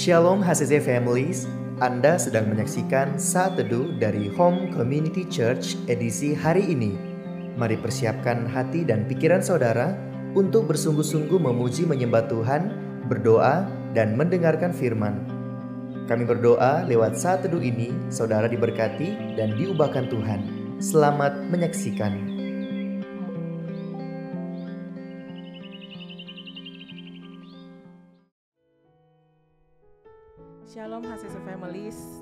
Shalom HCC Families, Anda sedang menyaksikan Saat Teduh dari Home Community Church edisi hari ini. Mari persiapkan hati dan pikiran saudara untuk bersungguh-sungguh memuji menyembah Tuhan, berdoa, dan mendengarkan firman. Kami berdoa lewat Saat Teduh ini, saudara diberkati dan diubahkan Tuhan. Selamat menyaksikan. Shalom HCC Families,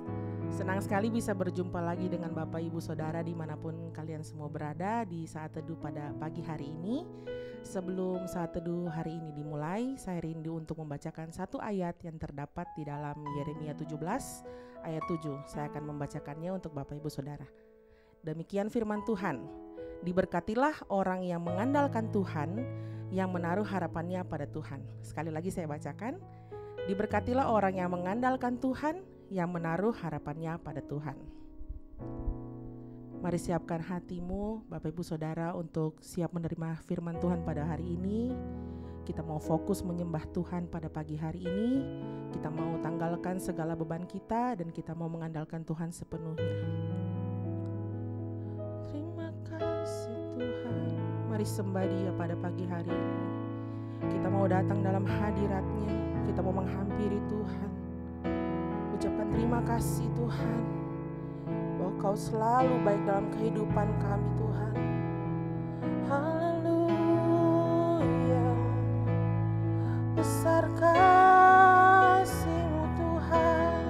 senang sekali bisa berjumpa lagi dengan Bapak Ibu Saudara dimanapun kalian semua berada di Saat Teduh pada pagi hari ini. Sebelum Saat Teduh hari ini dimulai, saya rindu untuk membacakan satu ayat yang terdapat di dalam Yeremia 17 ayat 7. Saya akan membacakannya untuk Bapak Ibu Saudara. Demikian firman Tuhan, diberkatilah orang yang mengandalkan Tuhan, yang menaruh harapannya pada Tuhan. Sekali lagi saya bacakan, diberkatilah orang yang mengandalkan Tuhan, yang menaruh harapannya pada Tuhan. Mari siapkan hatimu, Bapak Ibu Saudara, untuk siap menerima firman Tuhan pada hari ini. Kita mau fokus menyembah Tuhan pada pagi hari ini. Kita mau tanggalkan segala beban kita dan kita mau mengandalkan Tuhan sepenuhnya. Terima kasih Tuhan. Mari sembah Dia pada pagi hari ini. Kita mau datang dalam hadirat-Nya. Kita mau menghampiri Tuhan. Ucapkan terima kasih Tuhan, bahwa Kau selalu baik dalam kehidupan kami Tuhan. Haleluya. Besar kasih-Mu Tuhan,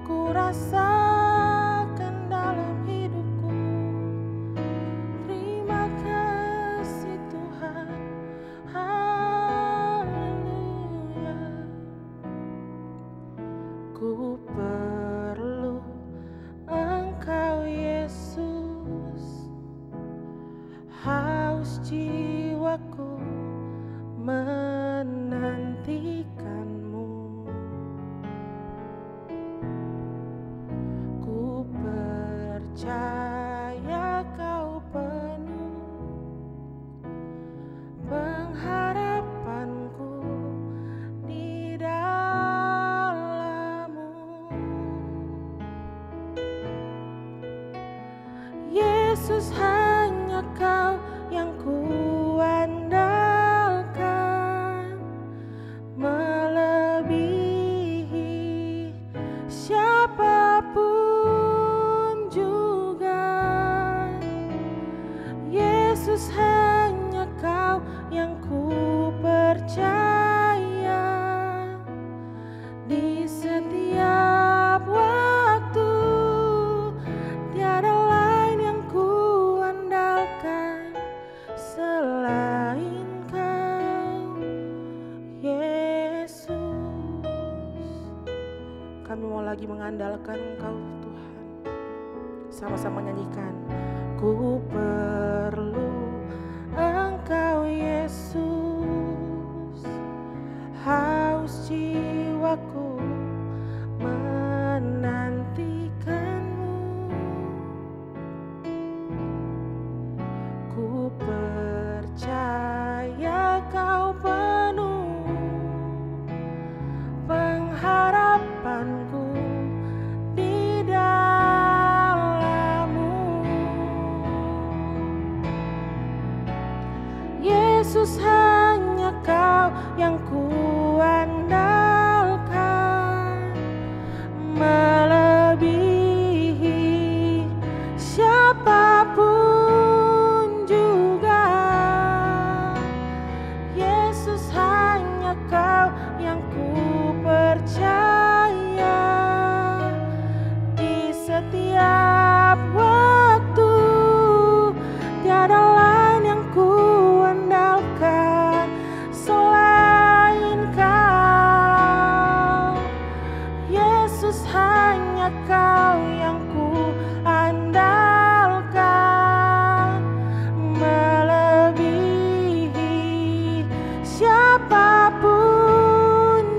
ku rasakan dalam hidupku. Terima kasih Tuhan. Ku perlu Engkau Yesus, haus jiwaku menantikan-Mu. Ku percaya Kau penuh pengharapanku di Yesus, hanya Kau yang kuandalkan, melebihi siapapun juga. Yesus, hanya Kau yang ku percaya di setiap waktu. Tiada selain Kau, Yesus. Kami mau lagi mengandalkan Engkau Tuhan. Sama-sama nyanyikan. Ku perlu Engkau Yesus, haus jiwaku menantikan-Mu. Ku percaya Kau penuh pengharapanku di dalam-Mu. Yesus, hanya Kau yang kuandalkan, melebihi siapapun. Kau yang ku percaya di setiap waktu. Tiada lain yang ku andalkan selain Kau. Yesus, hanya Kau yang ku andalkan, melebihi siapapun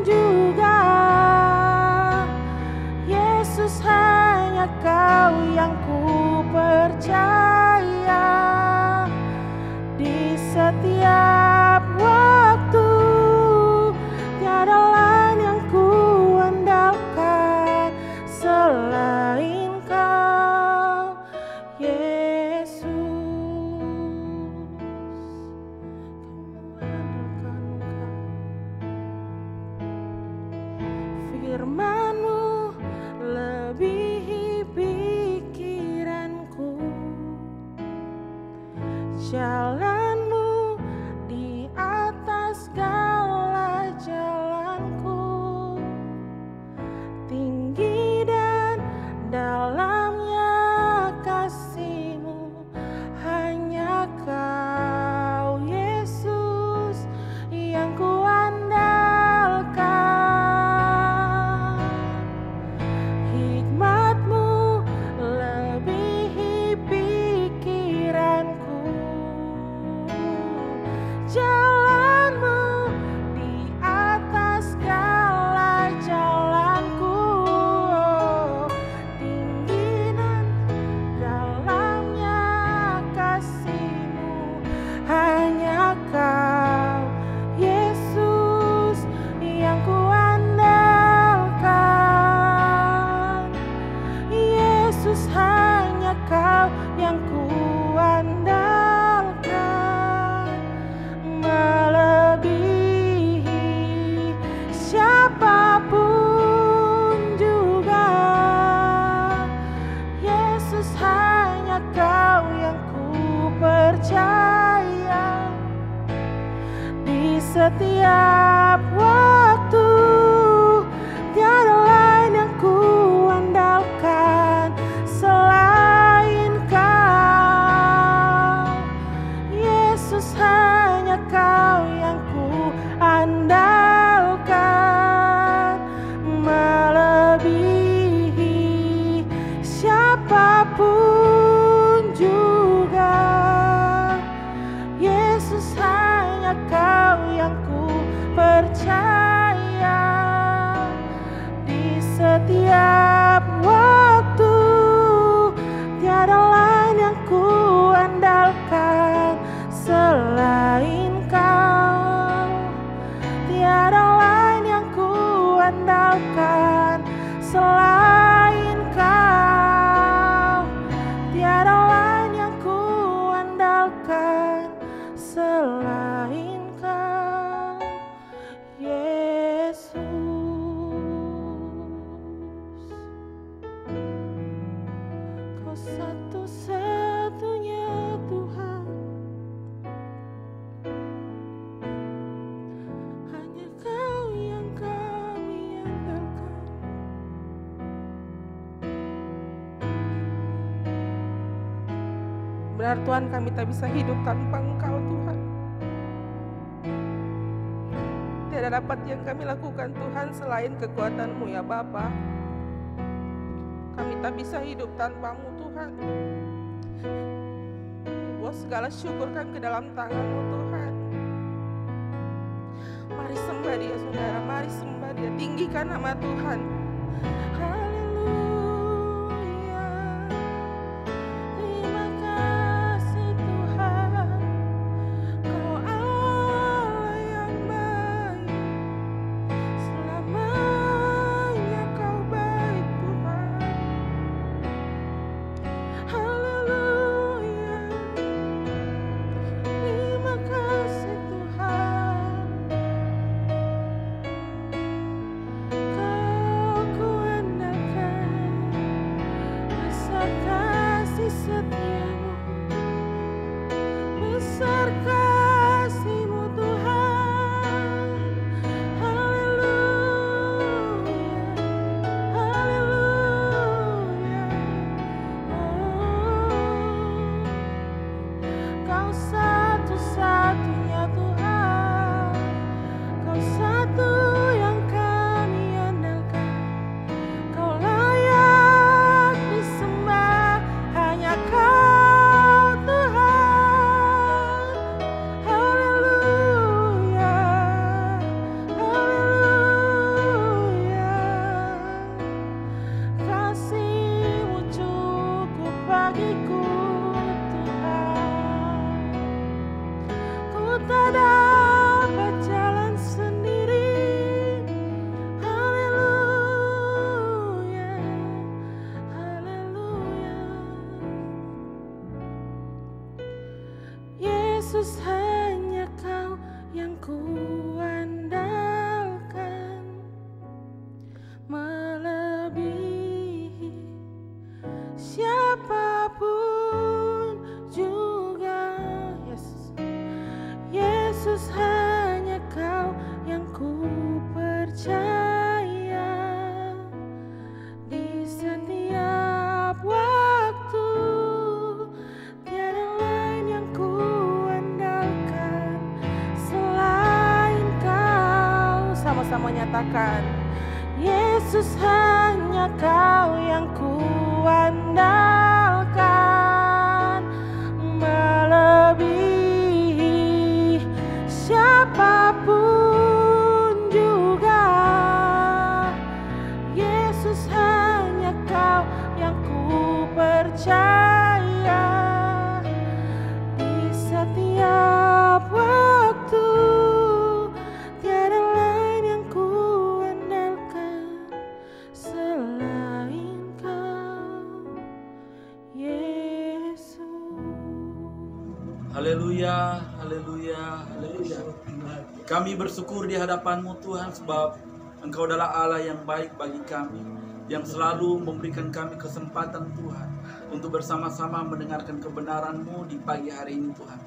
juga. Yesus, hanya Kau yang ku percaya di setiap waktu. Tiada lain yang ku Firman-Mu lebihi pikiranku, jalan-Mu di atas segala jalanku, tinggi dan dalamnya kasih-Mu, hanya Kau Yesus yang kuandalkan. Hikmat-Mu lebihi pikiranku, jalan-Mu di atas segala jalanku, tinggi dan dalamnya kasih-Mu, hanya Kau Yesus yang kuandalkan. Yesus, hanya Kau yang kuandalkan, melebihi siapapun juga. Yesus, hanya Kau yang ku percaya. Di setiap waktu tiada lain yang ku andalkan selain Kau. Yesus, hanya Kau yang ku andalkan, melebihi siapapun juga. Yesus, hanya Kau yang ku percaya. Di setiap waktu tiada lain yang ku andalkan selain Kau. Tiada lain yang ku andalkan selain Kau. Tiada lain yang ku andalkan selain Kau, Yesus. Kau satu-satunya Tuhan, hanya Kau yang kami andalkan. Benar Tuhan, kami tak bisa hidup tanpa Engkau Tuhan. Tiada dapat yang kami lakukan Tuhan selain kekuatan-Mu ya Bapa. Kami tak bisa hidup tanpa-Mu Tuhan. Bawa segala syukur kami ke dalam tangan-Mu Tuhan. Mari sembah Dia saudara, mari sembah Dia, tinggikan nama Tuhan. Haleluya. Terima kasih Tuhan, Kau Allah yang baik, selamanya Kau baik Tuhan. Haleluya. Terima kasih Tuhan, Kau kuandalkan. Besar kasih setia-Mu, besar kasih-Mu Tuhan. Haleluya, haleluya. Kau satu-satunya Tuhan, Kau satu yang kami andalkan. Kau layak disembah, hanya Kau Tuhan. Haleluya, haleluya. Kasih-Mu cukup bagiku Tuhan. Ku tak dapat jalan sendiri. Haleluya, haleluya. Yesus, hanya Kau yang ku andalkan, Yesus, hanya Kau yang ku percaya. Di setiap waktu tiada lain yang ku andalkan selain Kau. Sama-sama nyatakan, Yesus, hanya Kau yang ku andalkan, melebihi siapapun juga. Yesus, hanya Kau yang ku percaya. Di setiap waktu tiada lain yang ku andalkan selain Kau, Yesus. Haleluya, haleluya, haleluya. Kami bersyukur di hadapan-Mu Tuhan, sebab Engkau adalah Allah yang baik bagi kami, yang selalu memberikan kami kesempatan Tuhan untuk bersama-sama mendengarkan kebenaran-Mu di pagi hari ini Tuhan.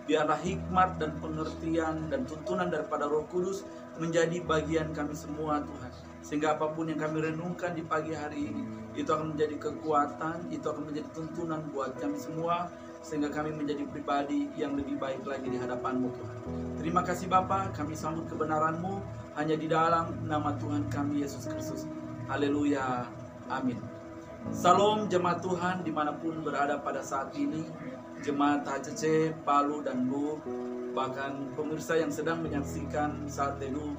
Biarlah hikmat dan pengertian dan tuntunan daripada Roh Kudus menjadi bagian kami semua Tuhan. Sehingga apapun yang kami renungkan di pagi hari ini, itu akan menjadi kekuatan, itu akan menjadi tuntunan buat kami semua, sehingga kami menjadi pribadi yang lebih baik lagi di hadapan-Mu Tuhan. Terima kasih Bapa, kami sambut kebenaran-Mu hanya di dalam nama Tuhan kami Yesus Kristus. Haleluya, amin. Salam jemaat Tuhan dimanapun berada pada saat ini, jemaat HCC, Palu dan Bu, bahkan pemirsa yang sedang menyaksikan Saat Teduh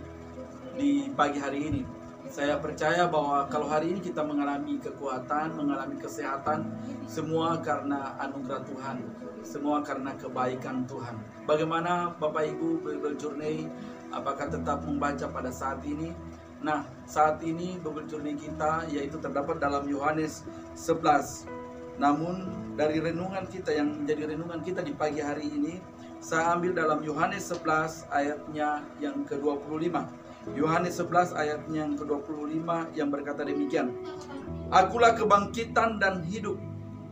di pagi hari ini. Saya percaya bahwa kalau hari ini kita mengalami kekuatan, mengalami kesehatan, semua karena anugerah Tuhan, semua karena kebaikan Tuhan. Bagaimana Bapak Ibu Bible Journey, apakah tetap membaca pada saat ini? Nah, saat ini Bible Journey kita yaitu terdapat dalam Yohanes 11. Namun dari renungan kita yang menjadi renungan kita di pagi hari ini, saya ambil dalam Yohanes 11 ayatnya yang ke-25. Yohanes 11 ayatnya yang ke-25 yang berkata demikian. Akulah kebangkitan dan hidup.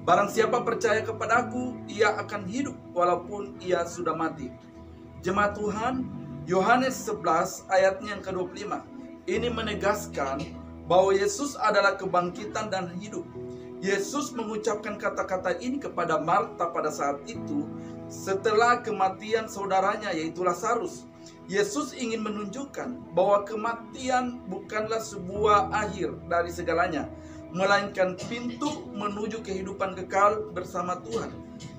Barang siapa percaya kepada Aku, ia akan hidup walaupun ia sudah mati. Jemaat Tuhan, Yohanes 11 ayatnya yang ke-25 ini menegaskan bahwa Yesus adalah kebangkitan dan hidup. Yesus mengucapkan kata-kata ini kepada Marta pada saat itu setelah kematian saudaranya yaitu Lazarus. Yesus ingin menunjukkan bahwa kematian bukanlah sebuah akhir dari segalanya, melainkan pintu menuju kehidupan kekal bersama Tuhan.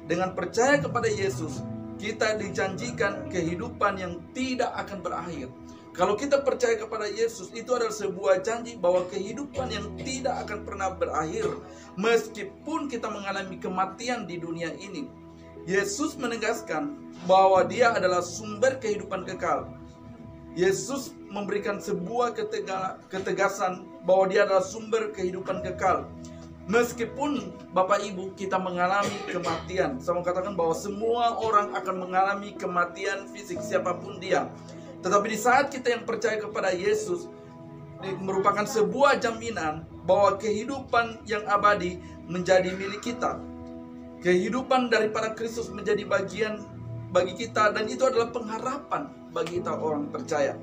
Dengan percaya kepada Yesus, kita dijanjikan kehidupan yang tidak akan berakhir. Kalau kita percaya kepada Yesus, itu adalah sebuah janji bahwa kehidupan yang tidak akan pernah berakhir, meskipun kita mengalami kematian di dunia ini. Yesus menegaskan bahwa Dia adalah sumber kehidupan kekal. Yesus memberikan sebuah ketegasan bahwa Dia adalah sumber kehidupan kekal. Meskipun Bapak Ibu kita mengalami kematian, saya mau katakan bahwa semua orang akan mengalami kematian fisik siapapun dia. Tetapi di saat kita yang percaya kepada Yesus, merupakan sebuah jaminan bahwa kehidupan yang abadi menjadi milik kita. Kehidupan daripada Kristus menjadi bagian bagi kita, dan itu adalah pengharapan bagi kita orang percaya.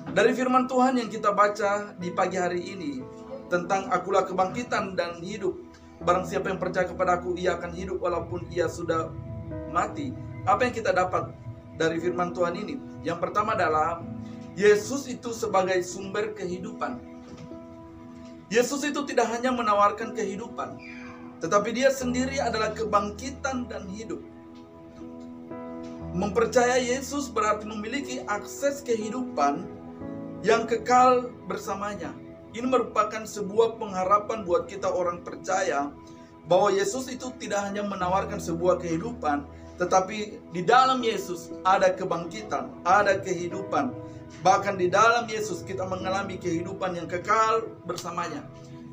Dari firman Tuhan yang kita baca di pagi hari ini tentang akulah kebangkitan dan hidup. Barang siapa yang percaya kepada Aku, ia akan hidup walaupun ia sudah mati. Apa yang kita dapat dari firman Tuhan ini? Yang pertama adalah Yesus itu sebagai sumber kehidupan. Yesus itu tidak hanya menawarkan kehidupan, tetapi Dia sendiri adalah kebangkitan dan hidup. Mempercaya Yesus berarti memiliki akses kehidupan yang kekal bersamanya. Ini merupakan sebuah pengharapan buat kita orang percaya bahwa Yesus itu tidak hanya menawarkan sebuah kehidupan, tetapi di dalam Yesus ada kebangkitan, ada kehidupan. Bahkan di dalam Yesus kita mengalami kehidupan yang kekal bersamanya.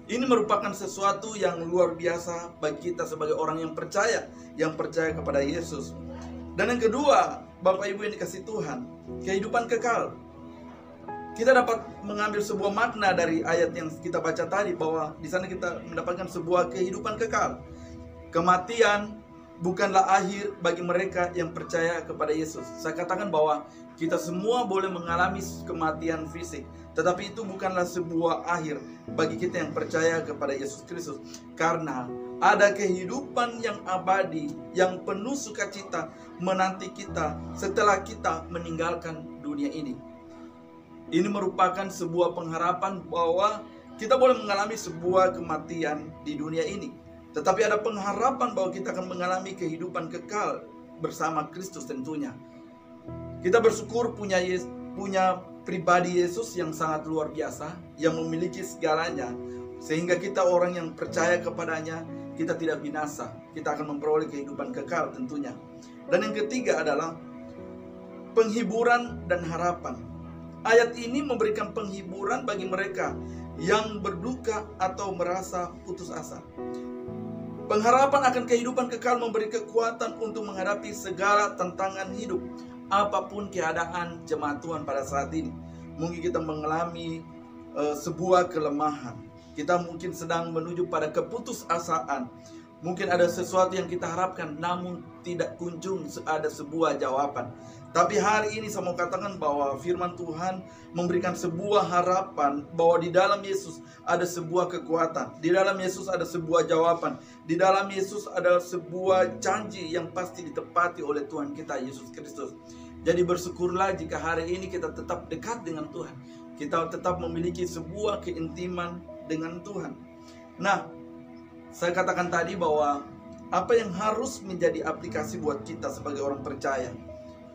Ini merupakan sesuatu yang luar biasa bagi kita sebagai orang yang percaya kepada Yesus. Dan yang kedua, Bapak Ibu yang dikasihi Tuhan, kehidupan kekal. Kita dapat mengambil sebuah makna dari ayat yang kita baca tadi, bahwa di sana kita mendapatkan sebuah kehidupan kekal. Kematian bukanlah akhir bagi mereka yang percaya kepada Yesus. Saya katakan bahwa kita semua boleh mengalami kematian fisik, tetapi itu bukanlah sebuah akhir bagi kita yang percaya kepada Yesus Kristus. Karena ada kehidupan yang abadi, yang penuh sukacita menanti kita setelah kita meninggalkan dunia ini. Ini merupakan sebuah pengharapan bahwa kita boleh mengalami sebuah kematian di dunia ini, tetapi ada pengharapan bahwa kita akan mengalami kehidupan kekal bersama Kristus tentunya. Kita bersyukur punya pribadi Yesus yang sangat luar biasa, yang memiliki segalanya, sehingga kita orang yang percaya kepadanya, kita tidak binasa, kita akan memperoleh kehidupan kekal tentunya. Dan yang ketiga adalah penghiburan dan harapan. Ayat ini memberikan penghiburan bagi mereka yang berduka atau merasa putus asa. Pengharapan akan kehidupan kekal memberi kekuatan untuk menghadapi segala tantangan hidup, apapun keadaan jemaat Tuhan pada saat ini. Mungkin kita mengalami sebuah kelemahan, kita mungkin sedang menuju pada keputusasaan, mungkin ada sesuatu yang kita harapkan namun tidak kunjung ada sebuah jawaban. Tapi hari ini saya mau katakan bahwa firman Tuhan memberikan sebuah harapan bahwa di dalam Yesus ada sebuah kekuatan, di dalam Yesus ada sebuah jawaban, di dalam Yesus ada sebuah janji yang pasti ditepati oleh Tuhan kita Yesus Kristus. Jadi bersyukurlah jika hari ini kita tetap dekat dengan Tuhan, kita tetap memiliki sebuah keintiman dengan Tuhan. Nah, saya katakan tadi bahwa apa yang harus menjadi aplikasi buat kita sebagai orang percaya,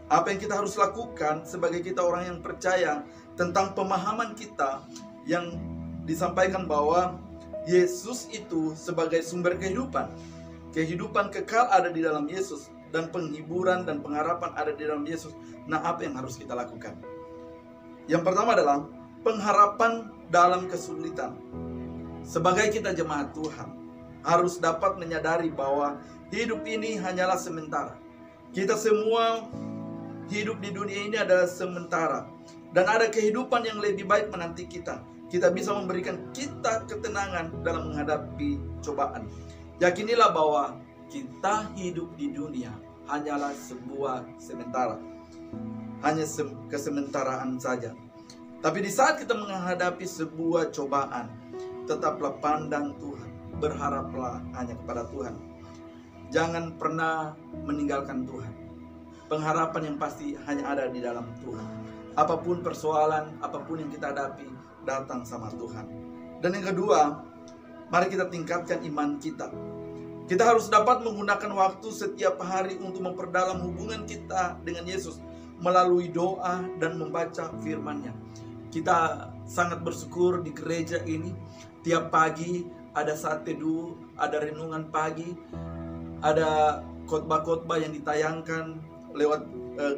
apa yang kita harus lakukan sebagai kita orang yang percaya tentang pemahaman kita yang disampaikan bahwa Yesus itu sebagai sumber kehidupan. Kehidupan kekal ada di dalam Yesus, dan penghiburan dan pengharapan ada di dalam Yesus. Nah, apa yang harus kita lakukan? Yang pertama adalah pengharapan dalam kesulitan. Sebagai kita jemaat Tuhan, harus dapat menyadari bahwa hidup ini hanyalah sementara. Kita semua hidup di dunia ini adalah sementara, dan ada kehidupan yang lebih baik menanti kita. Kita bisa memberikan kita ketenangan dalam menghadapi cobaan. Yakinilah bahwa kita hidup di dunia hanyalah sebuah sementara, hanya kesementaraan saja. Tapi di saat kita menghadapi sebuah cobaan, tetaplah pandang Tuhan, berharaplah hanya kepada Tuhan. Jangan pernah meninggalkan Tuhan. Pengharapan yang pasti hanya ada di dalam Tuhan. Apapun persoalan, apapun yang kita hadapi, datang sama Tuhan. Dan yang kedua, mari kita tingkatkan iman kita. Kita harus dapat menggunakan waktu setiap hari untuk memperdalam hubungan kita dengan Yesus melalui doa dan membaca firman-Nya. Kita sangat bersyukur di gereja ini, tiap pagi ada saat teduh, ada renungan pagi, ada khotbah-khotbah yang ditayangkan lewat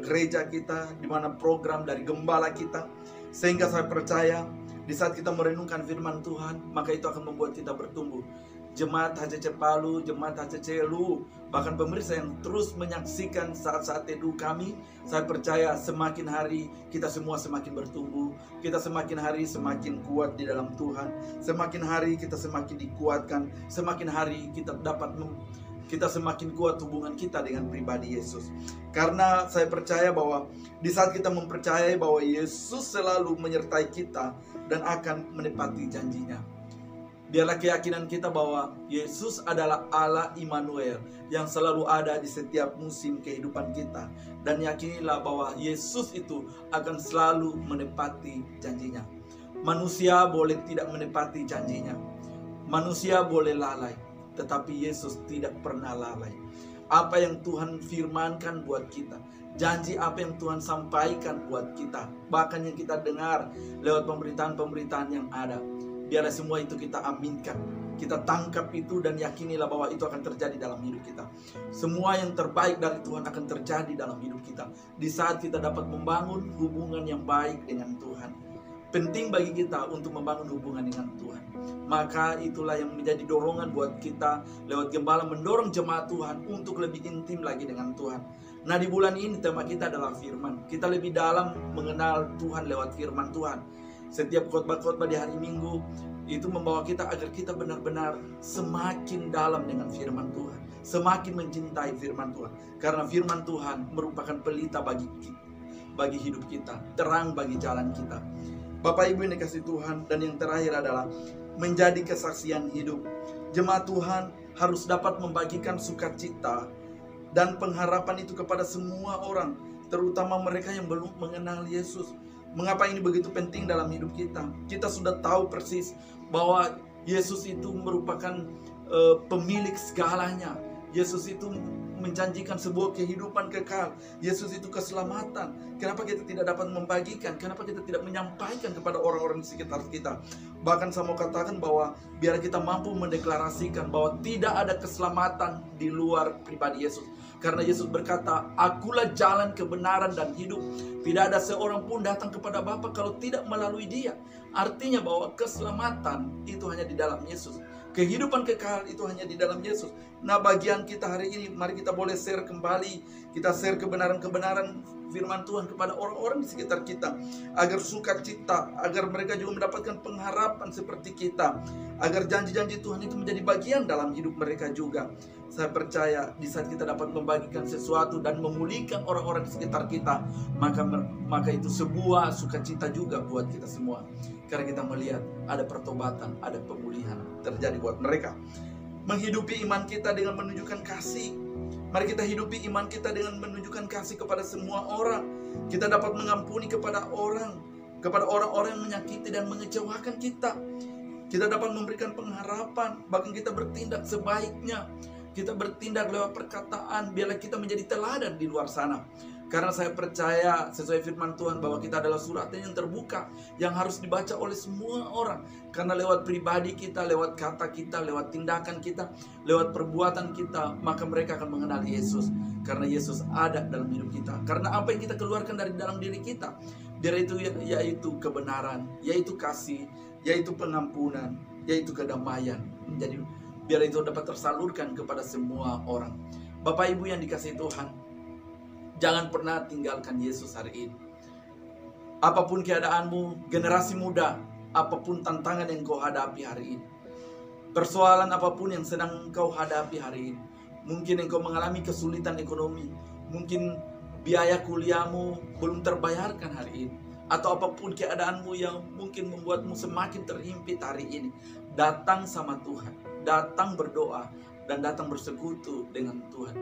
gereja kita, di mana program dari gembala kita. Sehingga saya percaya di saat kita merenungkan firman Tuhan, maka itu akan membuat kita bertumbuh. Jemaat HCC Palu, Jemaat HCC Lu, bahkan pemirsa yang terus menyaksikan saat-saat teduh kami, saya percaya semakin hari kita semua semakin bertumbuh. Kita semakin hari semakin kuat di dalam Tuhan. Semakin hari kita semakin dikuatkan. Semakin hari kita semakin kuat hubungan kita dengan pribadi Yesus. Karena saya percaya bahwa di saat kita mempercayai bahwa Yesus selalu menyertai kita dan akan menepati janjinya, biarlah keyakinan kita bahwa Yesus adalah Allah Immanuel yang selalu ada di setiap musim kehidupan kita. Dan yakinilah bahwa Yesus itu akan selalu menepati janjinya. Manusia boleh tidak menepati janjinya, manusia boleh lalai, tetapi Yesus tidak pernah lalai. Apa yang Tuhan firmankan buat kita, janji apa yang Tuhan sampaikan buat kita, bahkan yang kita dengar lewat pemberitaan-pemberitaan yang ada, biarlah semua itu kita aminkan, kita tangkap itu, dan yakinilah bahwa itu akan terjadi dalam hidup kita. Semua yang terbaik dari Tuhan akan terjadi dalam hidup kita di saat kita dapat membangun hubungan yang baik dengan Tuhan. Penting bagi kita untuk membangun hubungan dengan Tuhan. Maka itulah yang menjadi dorongan buat kita lewat gembala mendorong jemaat Tuhan untuk lebih intim lagi dengan Tuhan. Nah, di bulan ini tema kita adalah firman. Kita lebih dalam mengenal Tuhan lewat firman Tuhan. Setiap khotbah-khotbah di hari Minggu itu membawa kita agar kita benar-benar semakin dalam dengan firman Tuhan. semakin mencintai firman Tuhan. Karena firman Tuhan merupakan pelita bagi hidup kita, terang bagi jalan kita. Bapak Ibu yang dikasihi Tuhan, dan yang terakhir adalah menjadi kesaksian hidup. Jemaat Tuhan harus dapat membagikan sukacita dan pengharapan itu kepada semua orang, terutama mereka yang belum mengenal Yesus. Mengapa ini begitu penting dalam hidup kita? Kita sudah tahu persis bahwa Yesus itu merupakan pemilik segalanya. Yesus itu menjanjikan sebuah kehidupan kekal. Yesus itu keselamatan. Kenapa kita tidak dapat membagikan? Kenapa kita tidak menyampaikan kepada orang-orang di sekitar kita? Bahkan saya mau katakan bahwa biar kita mampu mendeklarasikan bahwa tidak ada keselamatan di luar pribadi Yesus. Karena Yesus berkata, "Akulah jalan, kebenaran, dan hidup. Tidak ada seorang pun datang kepada Bapa kalau tidak melalui Dia." Artinya bahwa keselamatan itu hanya di dalam Yesus. Kehidupan kekal itu hanya di dalam Yesus. Nah, bagian kita hari ini, mari kita boleh share kembali. Kita share kebenaran-kebenaran firman Tuhan kepada orang-orang di sekitar kita, agar sukacita, agar mereka juga mendapatkan pengharapan seperti kita, agar janji-janji Tuhan itu menjadi bagian dalam hidup mereka juga. Saya percaya di saat kita dapat membagikan sesuatu dan memulihkan orang-orang di sekitar kita, maka itu sebuah sukacita juga buat kita semua. Karena kita melihat ada pertobatan, ada pemulihan terjadi buat mereka. Menghidupi iman kita dengan menunjukkan kasih. Mari kita hidupi iman kita dengan menunjukkan kasih kepada semua orang. Kita dapat mengampuni kepada orang-orang yang menyakiti dan mengecewakan kita. Kita dapat memberikan pengharapan, bahkan kita bertindak sebaiknya. Kita bertindak lewat perkataan, biarlah kita menjadi teladan di luar sana. Karena saya percaya sesuai firman Tuhan bahwa kita adalah suratan yang terbuka, yang harus dibaca oleh semua orang. Karena lewat pribadi kita, lewat kata kita, lewat tindakan kita, lewat perbuatan kita, maka mereka akan mengenal Yesus. Karena Yesus ada dalam hidup kita. Karena apa yang kita keluarkan dari dalam diri kita, yaitu kebenaran, yaitu kasih, yaitu pengampunan, yaitu kedamaian. Jadi biar itu dapat tersalurkan kepada semua orang. Bapak Ibu yang dikasihi Tuhan, jangan pernah tinggalkan Yesus hari ini. Apapun keadaanmu, generasi muda, apapun tantangan yang kau hadapi hari ini, persoalan apapun yang sedang kau hadapi hari ini, mungkin engkau mengalami kesulitan ekonomi, mungkin biaya kuliahmu belum terbayarkan hari ini, atau apapun keadaanmu yang mungkin membuatmu semakin terhimpit hari ini, datang sama Tuhan, datang berdoa, dan datang bersekutu dengan Tuhan.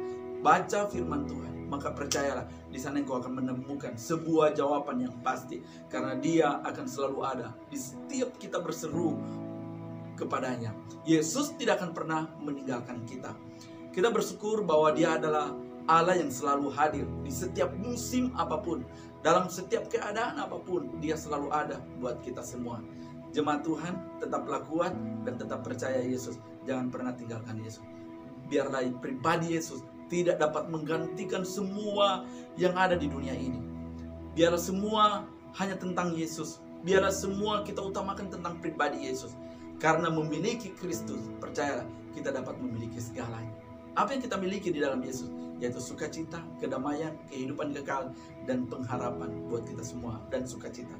Baca firman Tuhan, maka percayalah di sana engkau akan menemukan sebuah jawaban yang pasti, karena Dia akan selalu ada di setiap kita berseru kepadanya. Yesus tidak akan pernah meninggalkan kita. Kita bersyukur bahwa Dia adalah Allah yang selalu hadir di setiap musim apapun, dalam setiap keadaan apapun. Dia selalu ada buat kita semua. Jemaat Tuhan, tetaplah kuat dan tetap percaya Yesus. Jangan pernah tinggalkan Yesus. Biarlah pribadi Yesus tidak dapat menggantikan semua yang ada di dunia ini. Biarlah semua hanya tentang Yesus. Biarlah semua kita utamakan tentang pribadi Yesus. Karena memiliki Kristus, percayalah, kita dapat memiliki segalanya. Apa yang kita miliki di dalam Yesus, yaitu sukacita, kedamaian, kehidupan kekal, dan pengharapan buat kita semua, dan sukacita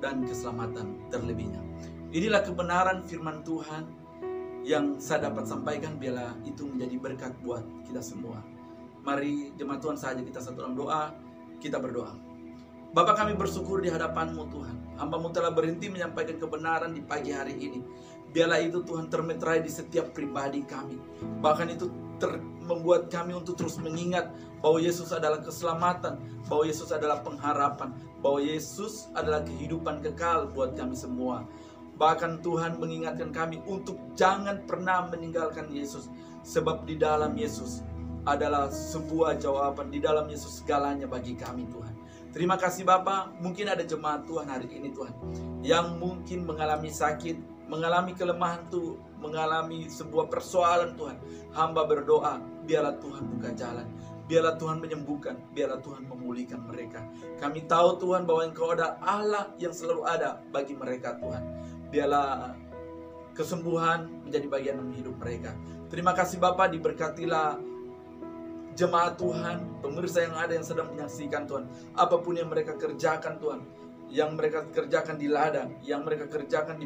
dan keselamatan terlebihnya. Inilah kebenaran firman Tuhan yang saya dapat sampaikan, biarlah itu menjadi berkat buat kita semua. Mari jemaat Tuhan saja kita satu dalam doa, kita berdoa. Bapa, kami bersyukur di hadapan-Mu Tuhan. Hamba-Mu telah berhenti menyampaikan kebenaran di pagi hari ini. Biarlah itu Tuhan termeterai di setiap pribadi kami. Bahkan itu membuat kami untuk terus mengingat bahwa Yesus adalah keselamatan, bahwa Yesus adalah pengharapan, bahwa Yesus adalah kehidupan kekal buat kami semua. Bahkan Tuhan mengingatkan kami untuk jangan pernah meninggalkan Yesus, sebab di dalam Yesus adalah sebuah jawaban, di dalam Yesus segalanya bagi kami Tuhan. Terima kasih Bapa. Mungkin ada jemaat Tuhan hari ini Tuhan, yang mungkin mengalami sakit, mengalami kelemahan Tuhan, mengalami sebuah persoalan Tuhan. Hamba berdoa, biarlah Tuhan buka jalan, biarlah Tuhan menyembuhkan, biarlah Tuhan memulihkan mereka. Kami tahu Tuhan bahwa Engkau ada Allah yang selalu ada bagi mereka Tuhan. Biarlah kesembuhan menjadi bagian dalam hidup mereka. Terima kasih Bapa, diberkatilah jemaat Tuhan, pemirsa yang ada yang sedang menyaksikan Tuhan. Apapun yang mereka kerjakan Tuhan, yang mereka kerjakan di ladang, yang mereka kerjakan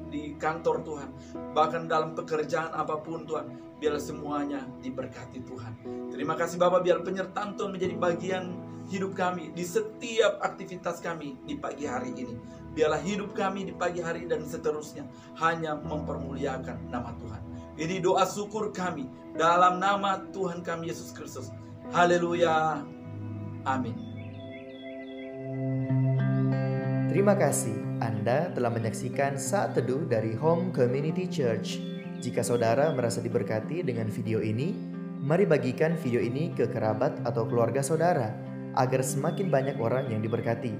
di kantor Tuhan, bahkan dalam pekerjaan apapun Tuhan, biarlah semuanya diberkati Tuhan. Terima kasih Bapa, biar penyertaan Tuhan menjadi bagian hidup kami di setiap aktivitas kami di pagi hari ini. Biarlah hidup kami di pagi hari dan seterusnya hanya mempermuliakan nama Tuhan. Ini doa syukur kami dalam nama Tuhan kami Yesus Kristus. Haleluya. Amin. Terima kasih Anda telah menyaksikan Saat Teduh dari Home Community Church. Jika saudara merasa diberkati dengan video ini, mari bagikan video ini ke kerabat atau keluarga saudara, agar semakin banyak orang yang diberkati.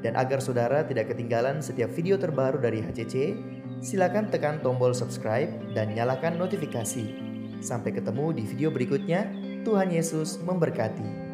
Dan agar saudara tidak ketinggalan setiap video terbaru dari HCC, silakan tekan tombol subscribe dan nyalakan notifikasi. Sampai ketemu di video berikutnya. Tuhan Yesus memberkati.